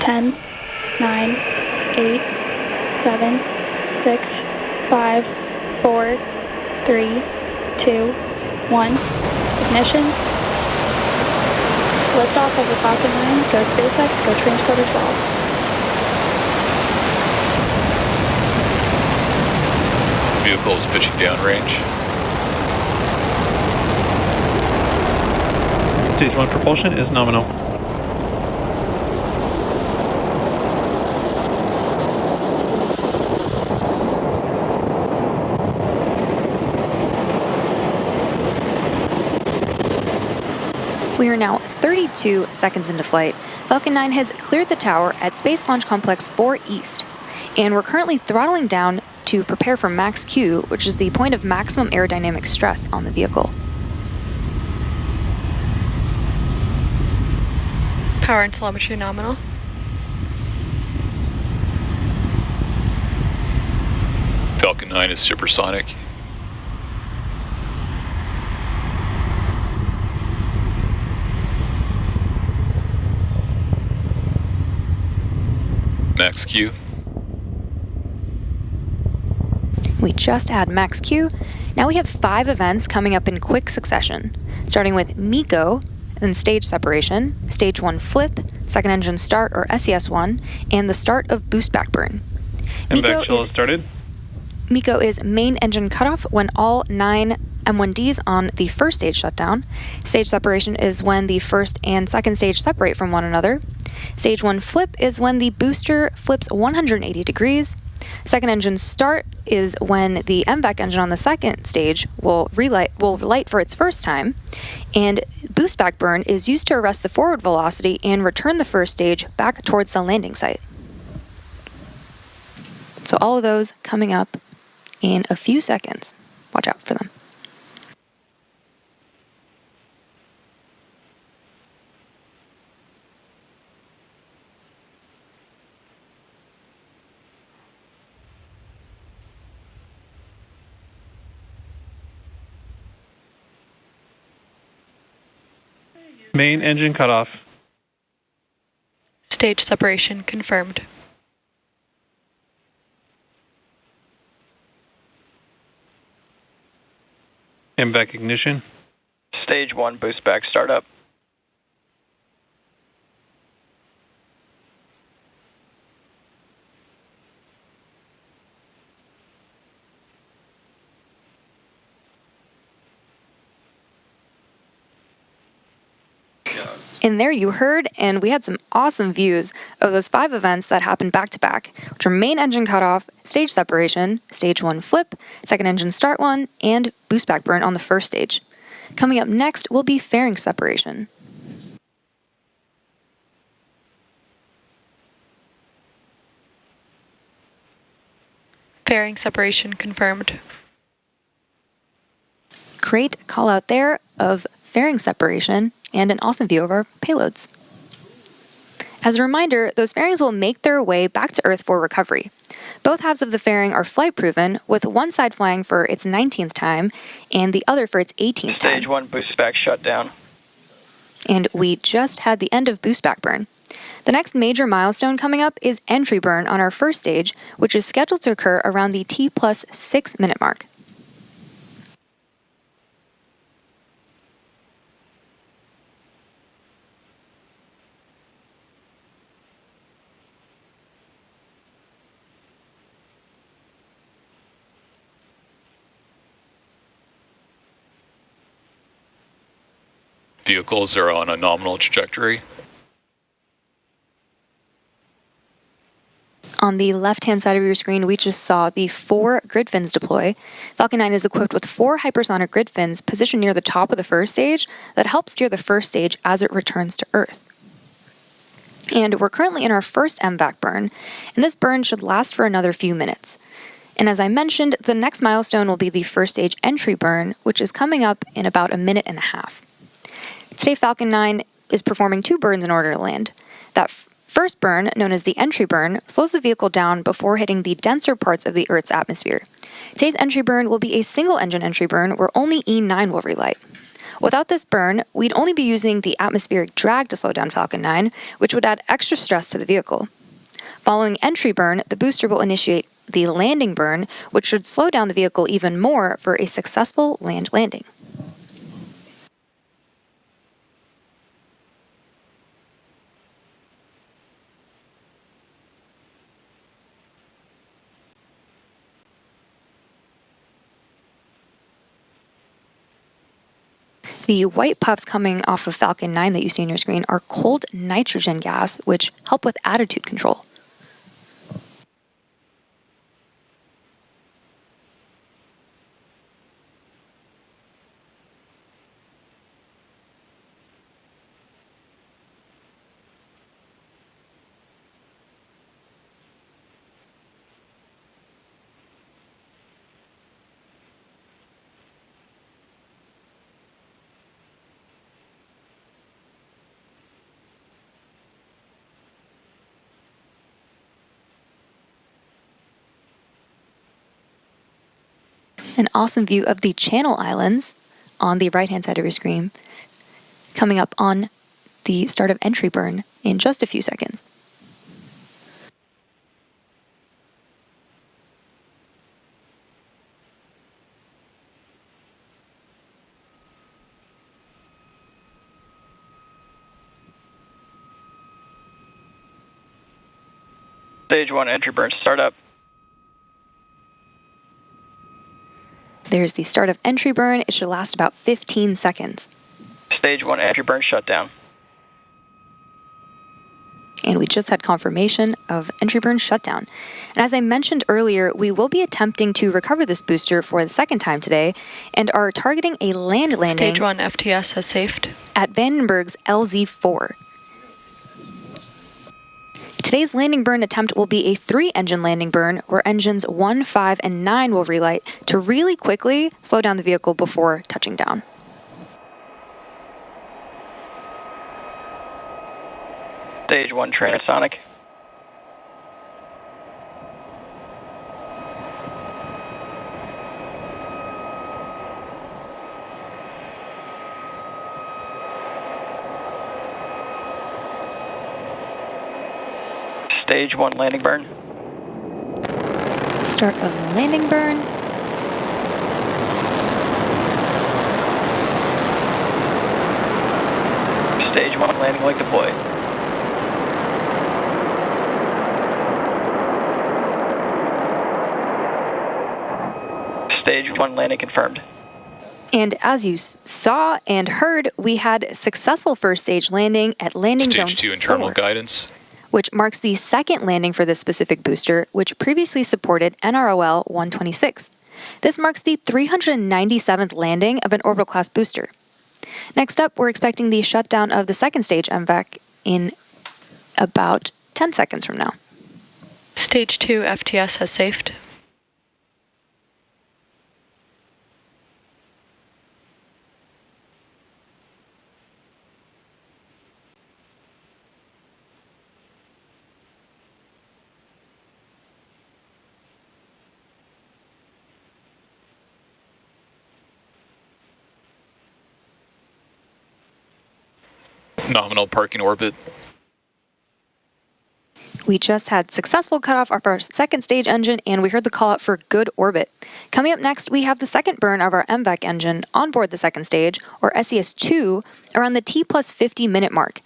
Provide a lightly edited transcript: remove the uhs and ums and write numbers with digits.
10, 9, 8, 7, 6, 5, 4, 3, 2, 1. Ignition. Liftoff of the Falcon 9. Go SpaceX. Go Transporter 12. Vehicle is pitching downrange. Stage 1 propulsion is nominal. We are now 32 seconds into flight. Falcon 9 has cleared the tower at Space Launch Complex 4 East, and we're currently throttling down to prepare for max Q, which is the point of maximum aerodynamic stress on the vehicle. Power and telemetry nominal. Falcon 9 is supersonic. Max Q. We just had max Q. Now we have 5 events coming up in quick succession, starting with MECO, then stage separation, stage 1 flip, second engine start or SES1, and the start of boost back burn. MECO started. MECO is main engine cutoff when all 9 M1Ds on the first stage shut down. Stage separation is when the first and second stage separate from one another. Stage 1 flip is when the booster flips 180 degrees. Second engine start is when the MVAC engine on the second stage will light for its first time. And boost back burn is used to arrest the forward velocity and return the first stage back towards the landing site. So all of those coming up in a few seconds. Watch out for them. Main engine cutoff. Stage separation confirmed. MVAC ignition. Stage 1 boost back startup. And there you heard, and we had some awesome views of those 5 events that happened back to back, which were main engine cutoff, stage separation, stage 1 flip, second engine start 1, and boost back burn on the first stage. Coming up next will be fairing separation. Fairing separation confirmed. Great call out there of fairing separation and an awesome view of our payloads. As a reminder, those fairings will make their way back to Earth for recovery. Both halves of the fairing are flight proven, with one side flying for its 19th time and the other for its 18th time. Stage 1 boost back shut down. And we just had the end of boost back burn. The next major milestone coming up is entry burn on our first stage, which is scheduled to occur around the T+6 minute mark. Vehicles are on a nominal trajectory. On the left-hand side of your screen, we just saw the 4 grid fins deploy. Falcon 9 is equipped with 4 hypersonic grid fins positioned near the top of the first stage that help steer the first stage as it returns to Earth. And we're currently in our first MVAC burn, and this burn should last for another few minutes. And as I mentioned, the next milestone will be the first stage entry burn, which is coming up in about a minute and a half. Today, Falcon 9 is performing 2 burns in order to land. That first burn, known as the entry burn, slows the vehicle down before hitting the denser parts of the Earth's atmosphere. Today's entry burn will be a single-engine entry burn where only E9 will relight. Without this burn, we'd only be using the atmospheric drag to slow down Falcon 9, which would add extra stress to the vehicle. Following entry burn, the booster will initiate the landing burn, which should slow down the vehicle even more for a successful landing. The white puffs coming off of Falcon 9 that you see on your screen are cold nitrogen gas, which help with attitude control. An awesome view of the Channel Islands on the right-hand side of your screen, coming up on the start of entry burn in just a few seconds. Stage 1 entry burn startup. There's the start of entry burn. It should last about 15 seconds. Stage 1 entry burn shutdown. And we just had confirmation of entry burn shutdown. And as I mentioned earlier, we will be attempting to recover this booster for the second time today and are targeting a landing Stage 1 FTS has safed at Vandenberg's LZ-4. Today's landing burn attempt will be a 3-engine landing burn where engines 1, 5, and 9 will relight to really quickly slow down the vehicle before touching down. Stage 1 transonic. Stage 1 landing burn. Start of landing burn. Stage 1 landing leg deployed. Stage 1 landing confirmed. And as you saw and heard, we had successful first stage landing at landing zone Stage 2 internal 4. guidance. Which marks the second landing for this specific booster, which previously supported NROL 126. This marks the 397th landing of an orbital class booster. Next up, we're expecting the shutdown of the second stage MVAC in about 10 seconds from now. Stage 2 FTS has safed. Nominal parking orbit. We just had successful cutoff of our second stage engine, and we heard the call out for good orbit. Coming up next, we have the second burn of our MVAC engine on board the second stage, or SES-2, around the T+50 minute mark.